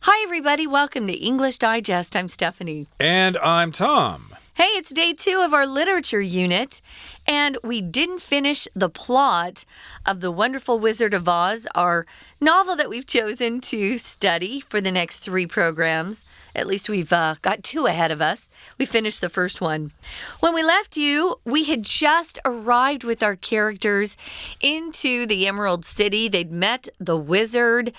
Hi, everybody. Welcome to English Digest. I'm Stephanie. And I'm Tom. Hey, it's day 2 of our literature unit, and we didn't finish the plot of The Wonderful Wizard of Oz, our novel that we've chosen to study for the next 3 programs. At least we've got 2 ahead of us. We finished the first one. When we left you, we had just arrived with our characters into the Emerald City. They'd met the wizard.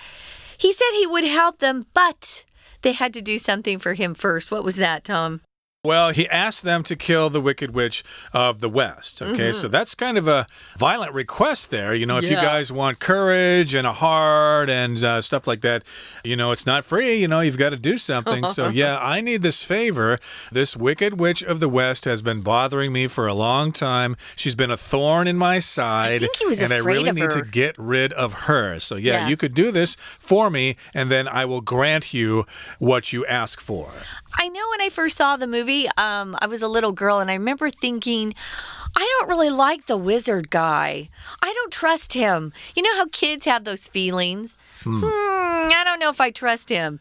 He said he would help them, but they had to do something for him first. What was that, Tom? Well, he asked them to kill the Wicked Witch of the West. Okay, so that's kind of a violent request there. You know, if you guys want courage and a heart and stuff like that, you know, it's not free. You know, you've got to do something. So, yeah, I need this favor. This Wicked Witch of the West has been bothering me for a long time. She's been a thorn in my side. I think he was and afraid I really of need her. to get rid of her. So, yeah, you could do this for me, and then I will grant you what you ask for. I know when I first saw the movie, I was a little girl, and I remember thinking, I don't really like the wizard guy. I don't trust him. You know how kids have those feelings? I don't know if I trust him.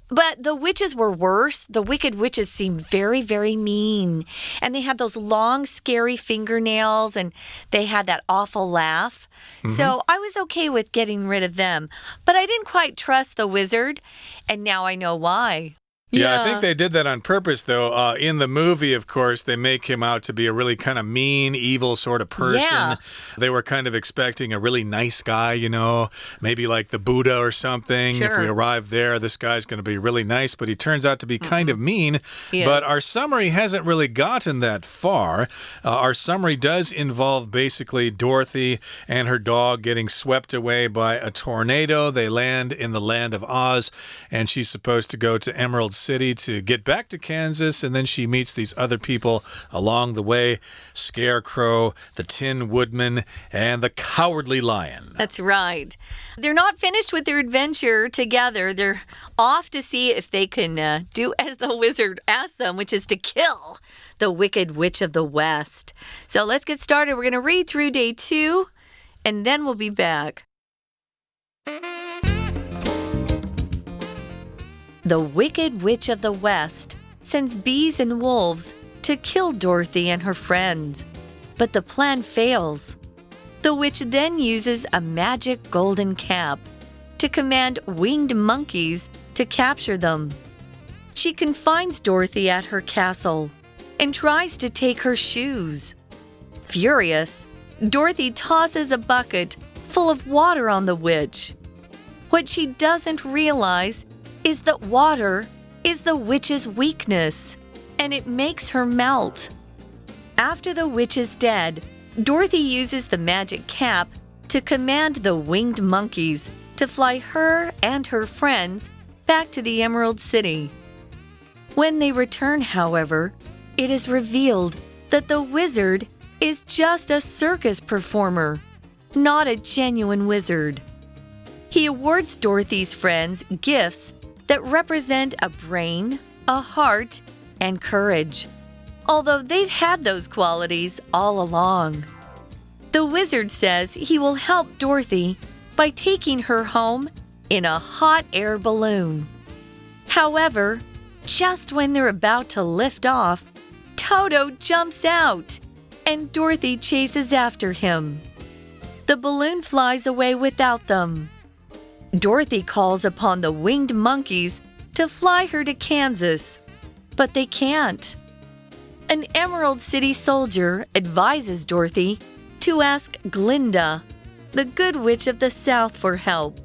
But the witches were worse. The wicked witches seemed very, very mean. And they had those long, scary fingernails, and they had that awful laugh. So I was okay with getting rid of them. But I didn't quite trust the wizard, and now I know why. Yeah, I think they did that on purpose, though. In the movie, of course, they make him out to be a really kind of mean, evil sort of person. Yeah. They were kind of expecting a really nice guy, you know, maybe like the Buddha or something. Sure. If we arrive there, this guy's going to be really nice, but he turns out to be kind of mean. Yes. But our summary hasn't really gotten that far. Our summary does involve basically Dorothy and her dog getting swept away by a tornado. They land in the land of Oz, and she's supposed to go to Emerald City to get back to Kansas, and then she meets these other people along the way: Scarecrow, the Tin Woodman, and the Cowardly Lion. That's right. They're not finished with their adventure together. They're off to see if they can do as the wizard asked them, which is to kill the Wicked Witch of the West. So let's get started. We're going to read through day 2, and then we'll be back. The Wicked Witch of the West sends bees and wolves to kill Dorothy and her friends, but the plan fails. The witch then uses a magic golden cap to command winged monkeys to capture them. She confines Dorothy at her castle and tries to take her shoes. Furious, Dorothy tosses a bucket full of water on the witch. What she doesn't realize is that water is the witch's weakness, and it makes her melt. After the witch is dead, Dorothy uses the magic cap to command the winged monkeys to fly her and her friends back to the Emerald City. When they return, however, it is revealed that the wizard is just a circus performer, not a genuine wizard. He awards Dorothy's friends gifts that represent a brain, a heart, and courage, although they've had those qualities all along. The wizard says he will help Dorothy by taking her home in a hot air balloon. However, just when they're about to lift off, Toto jumps out, and Dorothy chases after him. The balloon flies away without them. Dorothy calls upon the winged monkeys to fly her to Kansas, but they can't. An Emerald City soldier advises Dorothy to ask Glinda, the Good Witch of the South, for help.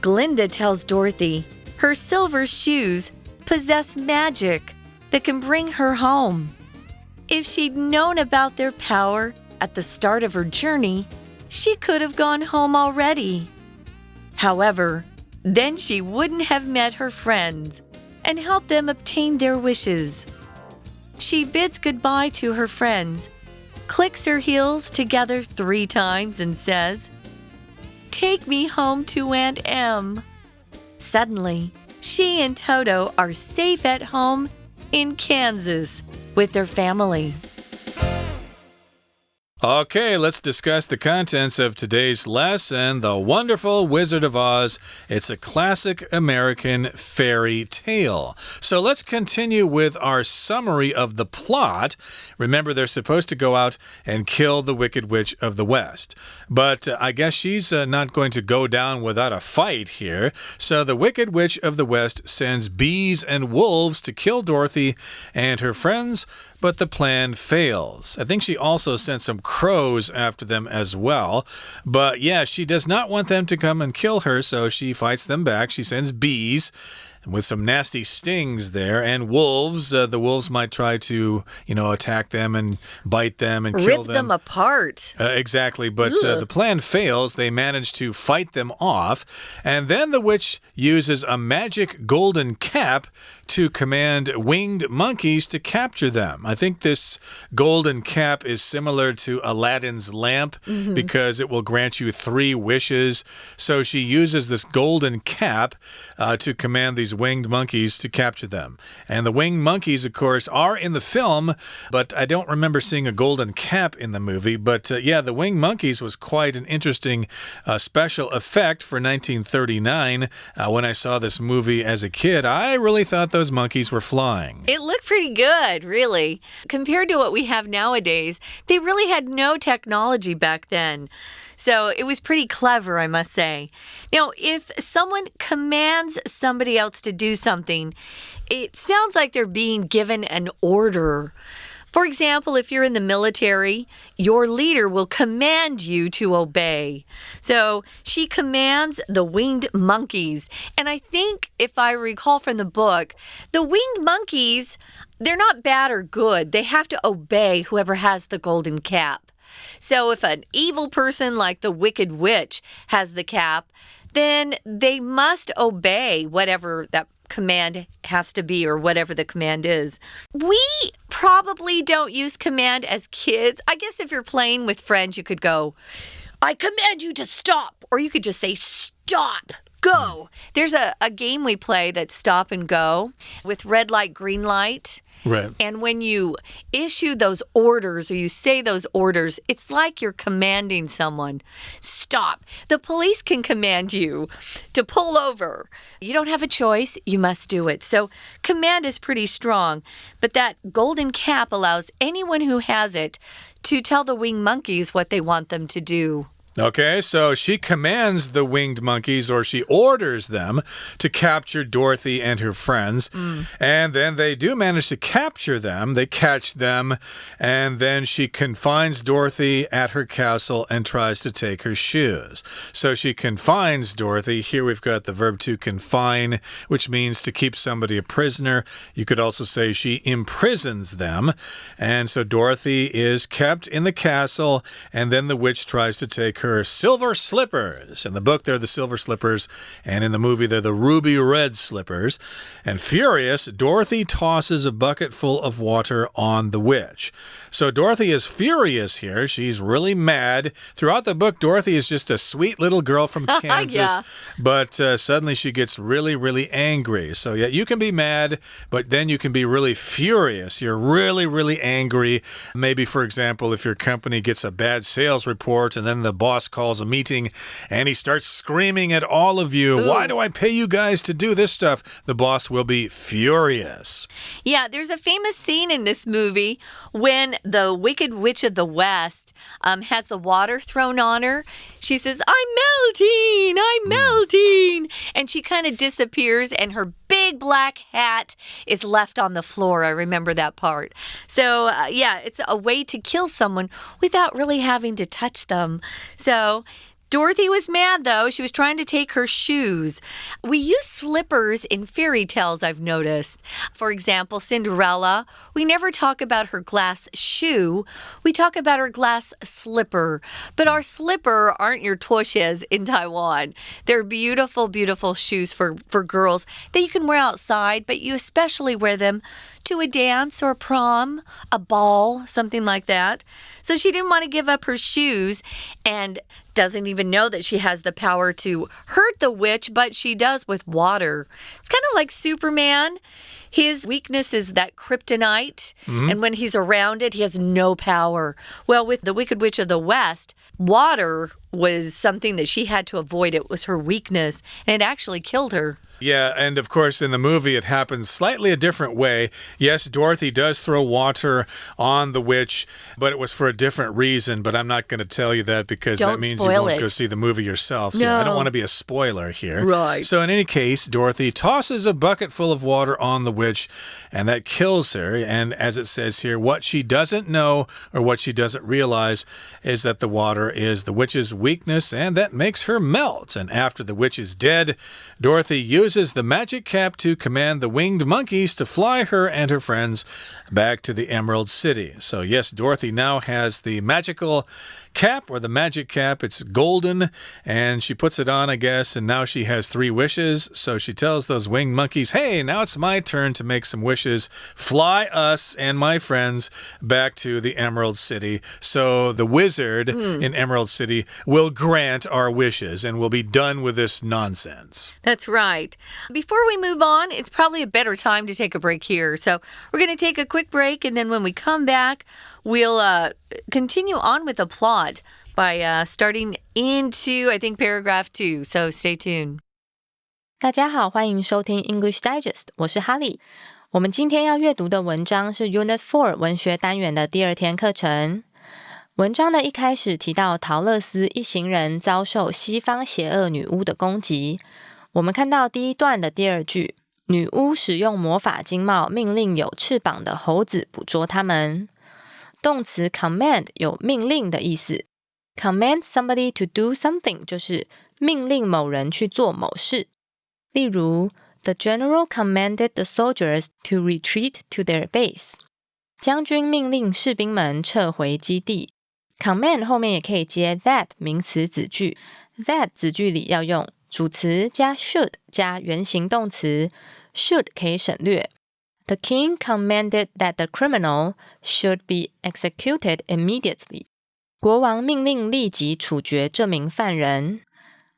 Glinda tells Dorothy her silver shoes possess magic that can bring her home. If she'd known about their power at the start of her journey, she could have gone home already. However, then she wouldn't have met her friends and helped them obtain their wishes. She bids goodbye to her friends, clicks her heels together 3 times, and says, "Take me home to Aunt Em." Suddenly, she and Toto are safe at home in Kansas with their family. Okay, let's discuss the contents of today's lesson, The Wonderful Wizard of Oz. It's a classic American fairy tale. So let's continue with our summary of the plot. Remember, they're supposed to go out and kill the Wicked Witch of the West. But I guess she's not going to go down without a fight here. So the Wicked Witch of the West sends bees and wolves to kill Dorothy and her friends, but the plan fails. I think she also sent some crows after them as well. But yeah, she does not want them to come and kill her, so she fights them back. She sends bees with some nasty stings there, and wolves. The wolves might try to, attack them and bite them and kill them. Rip them apart. Exactly, but the plan fails. They manage to fight them off, and then the witch uses a magic golden cap to command winged monkeys to capture them. I think this golden cap is similar to Aladdin's lamp because it will grant you 3 wishes. So she uses this golden cap to command these winged monkeys to capture them. And the winged monkeys, of course, are in the film, but I don't remember seeing a golden cap in the movie. But yeah, the winged monkeys was quite an interesting special effect for 1939. When I saw this movie as a kid, I really thought those monkeys were flying. It looked pretty good, really. Compared to what we have nowadays, they really had no technology back then. So it was pretty clever, I must say. Now, if someone commands somebody else to do something, it sounds like they're being given an order. For example, if you're in the military, your leader will command you to obey. So she commands the winged monkeys. And I think, if I recall from the book, the winged monkeys, they're not bad or good. They have to obey whoever has the golden cap. So if an evil person like the Wicked Witch has the cap, then they must obey whatever that command has to be, or whatever the command is. We probably don't use command as kids. I guess if you're playing with friends, you could go, I command you to stop. Or you could just say, stop, go. There's a game we play that's stop and go with red light, green light. Right. And when you issue those orders, or you say those orders, it's like you're commanding someone. Stop. The police can command you to pull over. You don't have a choice. You must do it. So command is pretty strong. But that golden cap allows anyone who has it to tell the winged monkeys what they want them to do. Okay, so she commands the winged monkeys, or she orders them to capture Dorothy and her friends. And then they do manage to capture them. They catch them. And then she confines Dorothy at her castle and tries to take her shoes. So she confines Dorothy. Here we've got the verb to confine, which means to keep somebody a prisoner. You could also say she imprisons them. And so Dorothy is kept in the castle, and then the witch tries to take her silver slippers. In the book, they're the silver slippers, and in the movie, they're the ruby red slippers. And furious, Dorothy tosses a bucket full of water on the witch. So Dorothy is furious here. She's really mad. Throughout the book, Dorothy is just a sweet little girl from Kansas, but suddenly she gets really, really angry. So yeah, you can be mad, but then you can be really furious. You're really, really angry. Maybe, for example, if your company gets a bad sales report and then the boss calls a meeting and he starts screaming at all of you, why do I pay you guys to do this stuff? The boss will be furious. Yeah, there's a famous scene in this movie when the Wicked Witch of the West has the water thrown on her. She says, I'm melting. And she kind of disappears, and her big black hat is left on the floor. I remember that part. So, yeah, it's a way to kill someone without really having to touch them. So Dorothy was mad, though. She was trying to take her shoes. We use slippers in fairy tales, I've noticed. For example, Cinderella, we never talk about her glass shoe. We talk about her glass slipper. But our slipper aren't your tuoxies in Taiwan. They're beautiful, beautiful shoes for girls that you can wear outside, but you especially wear them to a dance or prom, a ball, something like that. So she didn't want to give up her shoes and doesn't even know that she has the power to hurt the witch, but she does with water. It's kind of like Superman. His weakness is that kryptonite, and when he's around it, he has no power. Well, with the Wicked Witch of the West, water was something that she had to avoid. It was her weakness, and it actually killed her. Yeah, and of course, in the movie, it happens slightly a different way. Yes, Dorothy does throw water on the witch, but it was for a different reason. But I'm not going to tell you that because that means you won't go see the movie yourself. So I don't want to be a spoiler here. Right. So in any case, Dorothy tosses a bucket full of water on the witch, and that kills her. And as it says here, what she doesn't know or what she doesn't realize is that the water is the witch's weakness, and that makes her melt. And after the witch is dead, Dorothy uses the magic cap to command the winged monkeys to fly her and her friends back to the Emerald City. So yes, Dorothy now has the magical cap, or the magic cap. It's golden, and she puts it on, I guess, and now she has 3 wishes. So she tells those winged monkeys, hey, now it's my turn to make some wishes. Fly us and my friends back to the Emerald City. So the wizard in Emerald City will grant our wishes, and we'll be done with this nonsense. That's right. Before we move on, it's probably a better time to take a break here. So we're going to take a quick break, and then when we come back, we'll continue on with the plot by starting into, I think, paragraph 2. So stay tuned. 大家好，欢迎收听 English Digest， 我是哈利。我们今天要阅读的文章是 Unit4 文学单元的第2天课程。文章的一开始提到陶乐斯一行人遭受西方邪恶女巫的攻击。我们看到第1段的第2句，女巫使用魔法金帽命令有翅膀的猴子捕捉它们。动词 command 有命令的意思。Command somebody to do something 就是命令某人去做某事。例如 The general commanded the soldiers to retreat to their base. 将军命令士兵们撤回基地。Command 后面也可以接 that 名词子句。That 子句里要用主词加 should 加原形动词。should 可以省略。The king commanded that the criminal should be executed immediately. 国王命令立即处决这名犯人。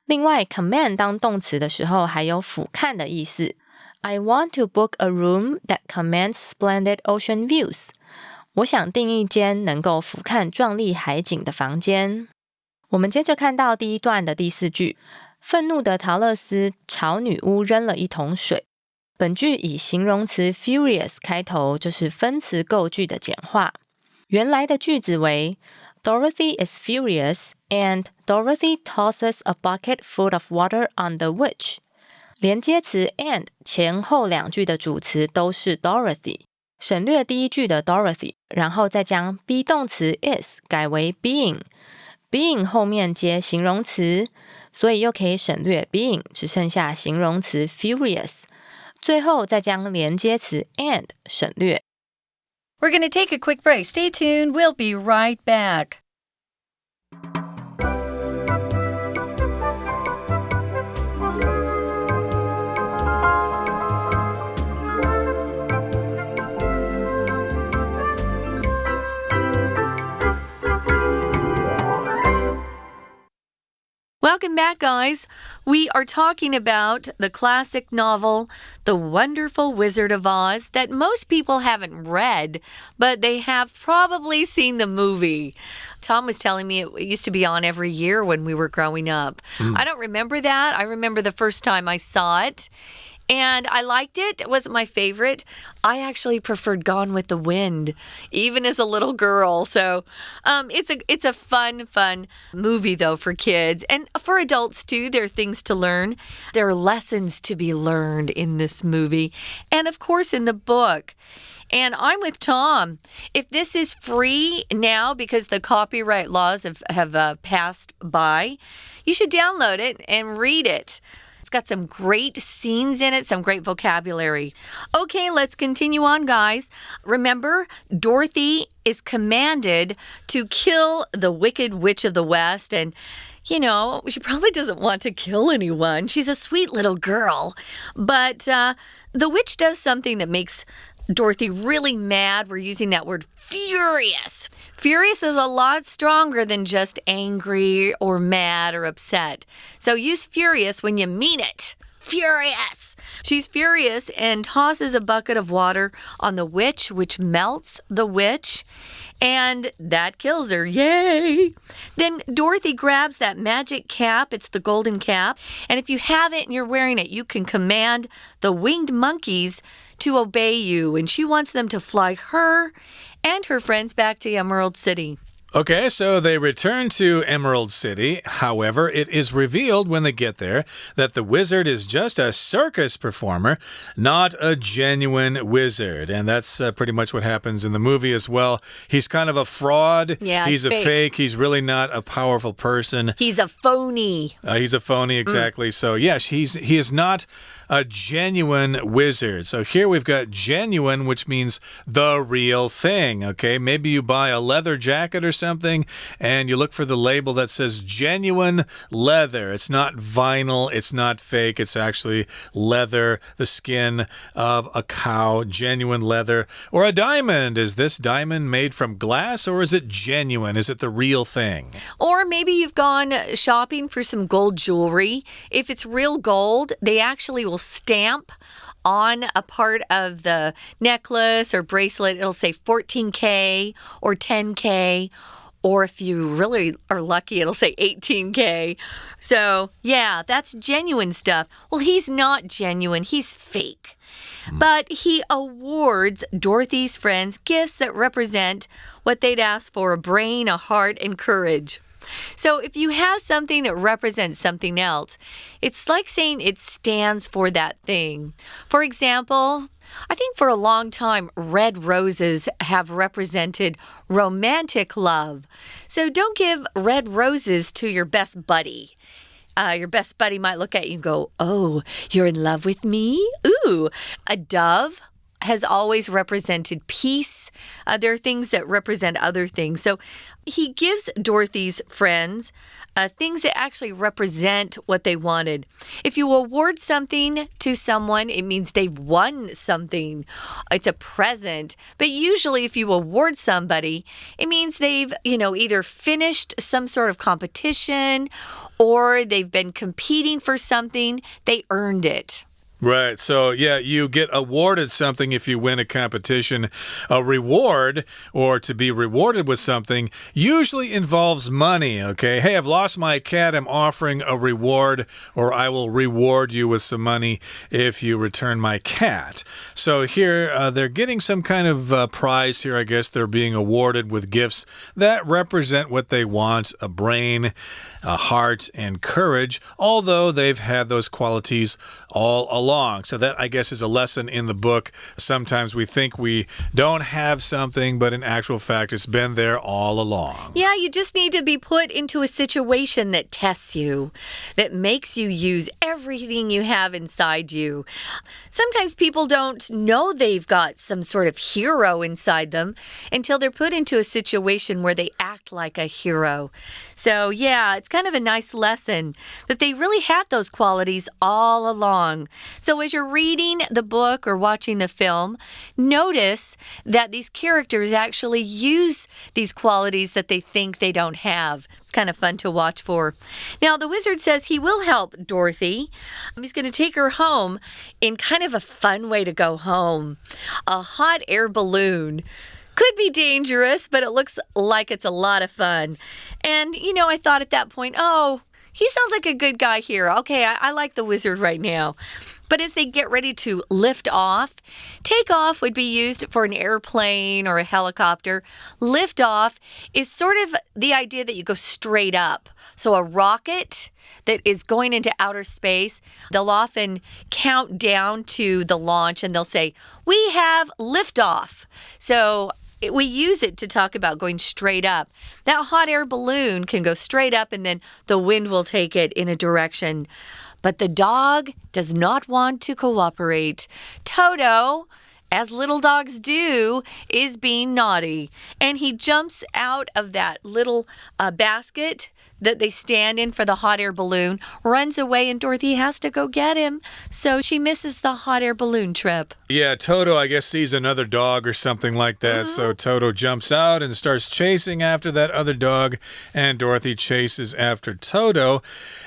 另外 command 当动词的时候还有俯瞰的意思。I want to book a room that commands splendid ocean views. 我想订一间能够俯瞰壮丽海景的房间。我们接着看到第1段的第4句，愤怒的陶乐斯朝女巫扔了一桶水。本句以形容词 furious 开头，就是分词构句的简化。原来的句子为 Dorothy is furious and Dorothy tosses a bucket full of water on the witch. 连接词 and 前后2句的主词都是 Dorothy， 省略第1句的 Dorothy， 然后再将 be 动词 is 改为 being。being 后面接形容词，所以又可以省略 being， 只剩下形容词 furious。最后再将连接词 and 省略。We're going to take a quick break. Stay tuned. We'll be right back. Welcome back, guys. We are talking about the classic novel, The Wonderful Wizard of Oz, that most people haven't read, but they have probably seen the movie. Tom was telling me it used to be on every year when we were growing up. I don't remember that. I remember the first time I saw it. And I liked it. It wasn't my favorite. I actually preferred Gone with the Wind, even as a little girl. So it's a fun movie, though, for kids. And for adults, too. There are things to learn. There are lessons to be learned in this movie. And, of course, in the book. And I'm with Tom. If this is free now because the copyright laws have passed by, you should download it and read it. It's got some great scenes in it, some great vocabulary. Okay, let's continue on, guys. Remember, Dorothy is commanded to kill the Wicked Witch of the West, and you know, she probably doesn't want to kill anyone. She's a sweet little girl. But the witch does something that makes Dorothy really mad. We're using that word furious. Furious is a lot stronger than just angry or mad or upset. So use furious when you mean it. Furious. She's furious and tosses a bucket of water on the witch, which melts the witch, and that kills her. Yay! Then Dorothy grabs that magic cap. It's the golden cap. And if you have it and you're wearing it, you can command the winged monkeys to obey you. And she wants them to fly her and her friends back to Emerald City. Okay, so they return to Emerald City. However, it is revealed when they get there that the wizard is just a circus performer, not a genuine wizard. And that's pretty much what happens in the movie as well. He's kind of a fraud. Yeah, he's a fake. He's really not a powerful person. He's a phony. He's a phony, exactly. So, yes, he is not a genuine wizard. So here we've got genuine, which means the real thing, okay? Maybe you buy a leather jacket or something, and you look for the label that says genuine leather. It's not vinyl, it's not fake, it's actually leather, the skin of a cow, genuine leather. Or a diamond. Is this diamond made from glass, or is it genuine? Is it the real thing? Or maybe you've gone shopping for some gold jewelry. If it's real gold, they actually will stamp on a part of the necklace or bracelet. It'll say 14K or 10K. Or if you really are lucky, it'll say 18K. So, yeah, that's genuine stuff. Well, he's not genuine. He's fake. But he awards Dorothy's friends gifts that represent what they'd ask for: a brain, a heart, and courage. So if you have something that represents something else, it's like saying it stands for that thing. For example, I think for a long time, red roses have represented romantic love. So don't give red roses to your best buddy. Your best buddy might look at you and go, "Oh, you're in love with me?" Ooh, a dove has always represented peace. There are things that represent other things. So he gives Dorothy's friends things that actually represent what they wanted. If you award something to someone, it means they've won something. It's a present. But usually if you award somebody, it means they've, either finished some sort of competition or they've been competing for something. They earned it. Right. So, yeah, you get awarded something if you win a competition. A reward, or to be rewarded with something, usually involves money, okay? Hey, I've lost my cat. I'm offering a reward, or I will reward you with some money if you return my cat. So here, they're getting some kind of prize here, I guess. They're being awarded with gifts that represent what they want: a brain, a heart, and courage, although they've had those qualities all along. So that, I guess, is a lesson in the book. Sometimes we think we don't have something, but in actual fact, it's been there all along. Yeah, you just need to be put into a situation that tests you, that makes you use everything you have inside you. Sometimes people don't know they've got some sort of hero inside them until they're put into a situation where they act like a hero. So, yeah, it's kind of a nice lesson that they really had those qualities all along. So as you're reading the book or watching the film, notice that these characters actually use these qualities that they think they don't have. It's kind of fun to watch for. Now, the wizard says he will help Dorothy. He's going to take her home in kind of a fun way to go home. A hot air balloon. Could be dangerous, but it looks like it's a lot of fun. And, I thought at that point, oh, he sounds like a good guy here. Okay, I like the wizard right now. But as they get ready to lift off, takeoff would be used for an airplane or a helicopter. Lift off is sort of the idea that you go straight up. So a rocket that is going into outer space, they'll often count down to the launch and they'll say, "We have liftoff." So we use it to talk about going straight up. That hot air balloon can go straight up and then the wind will take it in a direction. But the dog does not want to cooperate. Toto, as little dogs do, is being naughty. And he jumps out of that little basket that they stand in for the hot air balloon runs away and Dorothy has to go get him. So she misses the hot air balloon trip. Yeah, Toto, I guess, sees another dog or something like that. So Toto jumps out and starts chasing after that other dog, and Dorothy chases after Toto.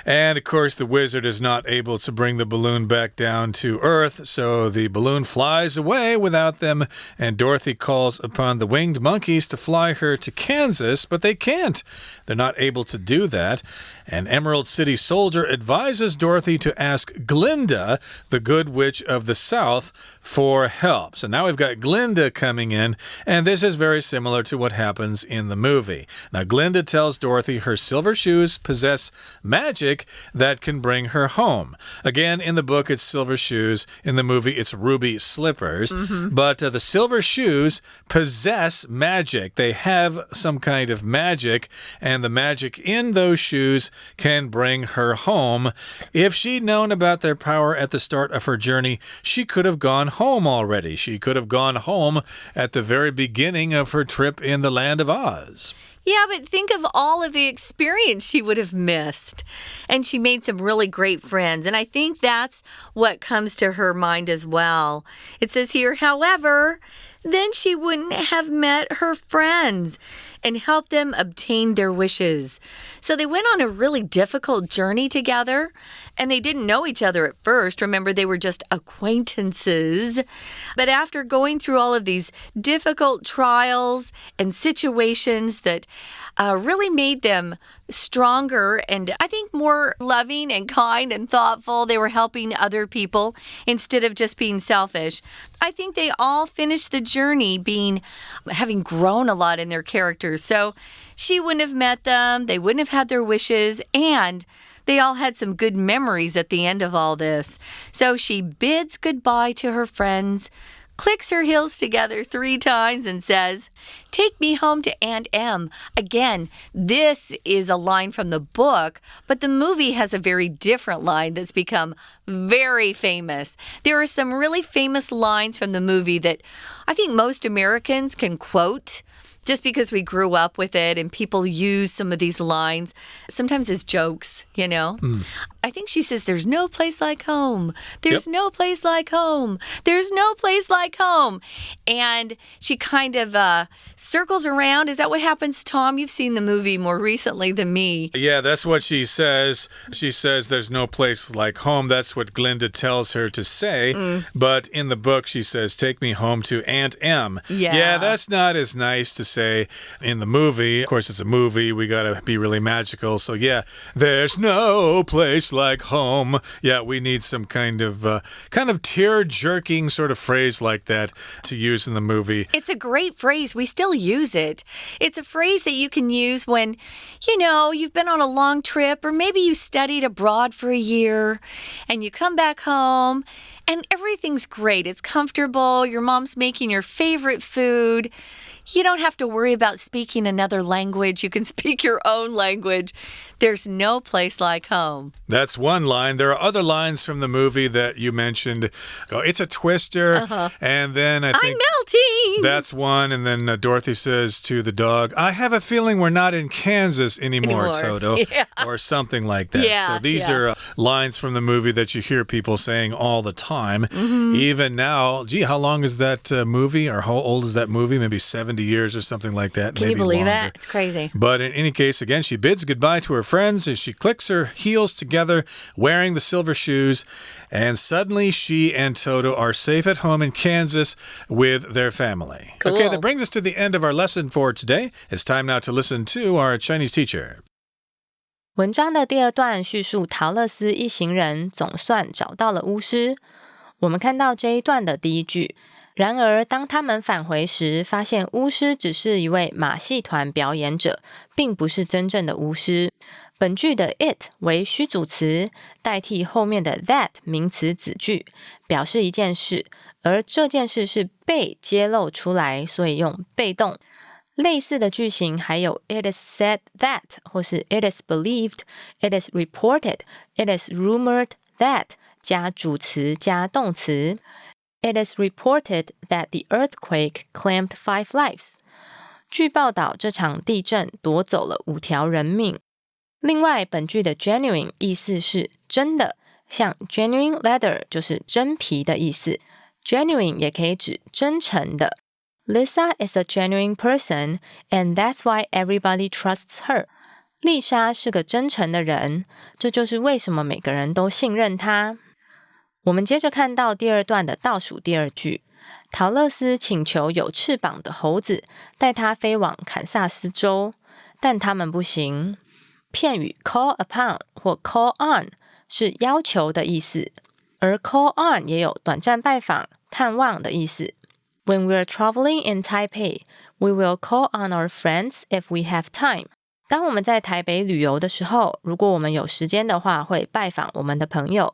And, of course, the wizard is not able to bring the balloon back down to Earth, so the balloon flies away without them, and Dorothy calls upon the winged monkeys to fly her to Kansas, but they can't. They're not able to do that. An Emerald City soldier advises Dorothy to ask Glinda, the good witch of the South, for help. So now we've got Glinda coming in, and this is very similar to what happens in the movie. Now, Glinda tells Dorothy her silver shoes possess magic that can bring her home. Again, in the book, it's silver shoes. In the movie, it's ruby slippers. But the silver shoes possess magic. They have some kind of magic, and the magic in those shoes can bring her home. If she'd known about their power at the start of her journey, she could have gone home already. She could have gone home at the very beginning of her trip in the land of Oz. Yeah, but think of all of the experience she would have missed. And she made some really great friends. And I think that's what comes to her mind as well. It says here, however, then she wouldn't have met her friends and helped them obtain their wishes. So they went on a really difficult journey together, and they didn't know each other at first. Remember, they were just acquaintances. But after going through all of these difficult trials and situations that really made them stronger and I think more loving and kind and thoughtful. They were helping other people instead of just being selfish. I think they all finished the journey having grown a lot in their characters. So she wouldn't have met them, they wouldn't have had their wishes, and they all had some good memories at the end of all this. So she bids goodbye to her friends, clicks her heels together 3 times and says, "Take me home to Aunt Em." Again, this is a line from the book, but the movie has a very different line that's become very famous. There are some really famous lines from the movie that I think most Americans can quote just because we grew up with it and people use some of these lines, sometimes as jokes, you know. I think she says, "There's no place like home. There's no place like home. There's no place like home." And she kind of circles around. Is that what happens, Tom? You've seen the movie more recently than me. Yeah, that's what she says. She says there's no place like home. That's what Glinda tells her to say. But in the book, she says, "Take me home to Aunt Em." Yeah, that's not as nice to say in the movie. Of course, it's a movie. We got to be really magical. So yeah, there's no place like home. Yeah, we need some kind of tear-jerking sort of phrase like that to use in the movie. It's a great phrase. We still use it. It's a phrase that you can use when, you've been on a long trip, or maybe you studied abroad for a year and you come back home and everything's great. It's comfortable. Your mom's making your favorite food. You don't have to worry about speaking another language. You can speak your own language. There's no place like home. That's one line. There are other lines from the movie that you mentioned. Oh, it's a twister. And then I think I'm melting. That's one. And then Dorothy says to the dog, "I have a feeling we're not in Kansas anymore. Toto." Yeah. Or something like that. Yeah, so these are lines from the movie that you hear people saying all the time. Even now, how long is that movie? Or how old is that movie? Maybe 70 years or something like that. Can maybe you believe longer. that? It's crazy. But in any case, again, she bids goodbye to her friends as she clicks her heels together, wearing the silver shoes, and suddenly she and Toto are safe at home in Kansas with their family. Cool. Okay, that brings us to the end of our lesson for today. It's time now to listen to our Chinese teacher. 文章的第2段叙述陶乐斯一行人总算找到了巫师。我们看到这一段的第1句，然而当他们返回时，发现巫师只是一位马戏团表演者，并不是真正的巫师。本句的 it 为虚主词，代替后面的 that 名词子句，表示一件事，而这件事是被揭露出来，所以用被动。类似的句型还有 it is said that 或是 it is believed, it is reported, it is rumored that 加主词加动词。It is reported that the earthquake claimed 5 lives. 据报道，这场地震夺走了5条人命。另外，本句的 genuine 意思是真的，像 genuine leather 就是真皮的意思。genuine 也可以指真诚的。Lisa is a genuine person, and that's why everybody trusts her. 丽莎是个真诚的人，这就是为什么每个人都信任她。我们接着看到第二段的倒数第二句，陶乐斯请求有翅膀的猴子带他飞往堪萨斯州，但他们不行。片语 call upon 或 call on 是要求的意思，而 call on 也有短暂拜访、探望的意思。When we're traveling in Taipei, we will call on our friends if we have time. 当我们在台北旅游的时候，如果我们有时间的话，会拜访我们的朋友。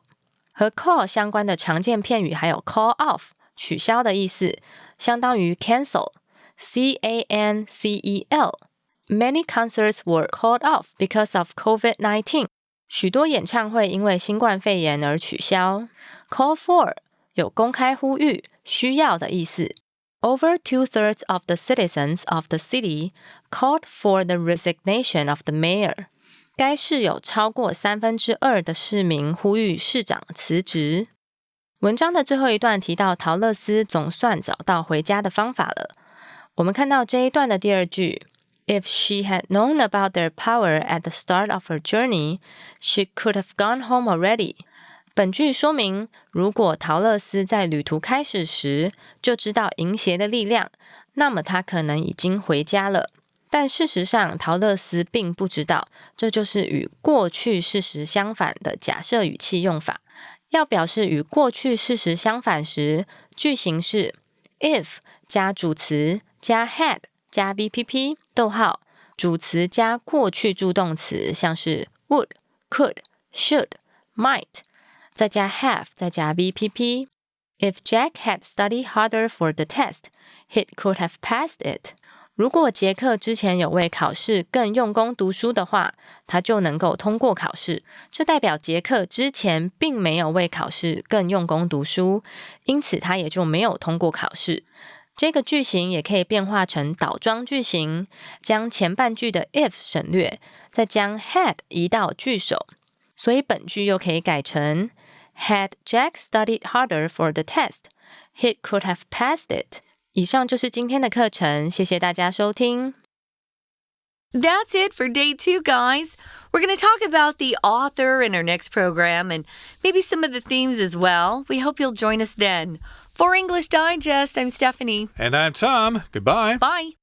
和 call 相关的常见片语还有 call off 取消的意思，相当于 cancel C-A-N-C-E-L。 Many concerts were called off because of COVID-19。 许多演唱会因为新冠肺炎而取消。 Call for 有公开呼吁、需要的意思。Over 2/3 of the citizens of the city called for the resignation of the mayor。 该市有超过2/3的市民呼吁市长辞职。文章的最后一段提到陶乐斯总算找到回家的方法了。我们看到这一段的第二句 If she had known about their power at the start of her journey, she could have gone home already。 本句说明，如果陶乐斯在旅途开始时就知道淫邪的力量，那么她可能已经回家了。但事实上，陶乐斯并不知道，这就是与过去事实相反的假设语气用法。要表示与过去事实相反时，句型是 if 加主词加 had 加 VPP 逗号，主词加过去助动词，像是 would, could, should, might， 再加 have 再加 VPP。 If Jack had studied harder for the test, he could have passed it。如果杰克之前有为考试更用功读书的话，他就能够通过考试。这代表杰克之前并没有为考试更用功读书，因此他也就没有通过考试。这个句型也可以变化成倒装句型，将前半句的 if 省略，再将 had 移到句首。所以本句又可以改成 Had Jack studied harder for the test, he could have passed it。以上就是今天的课程，谢谢大家收听。That's it for day 2, guys. We're going to talk about the author in our next program and maybe some of the themes as well. We hope you'll join us then. For English Digest, I'm Stephanie. And I'm Tom. Goodbye. Bye.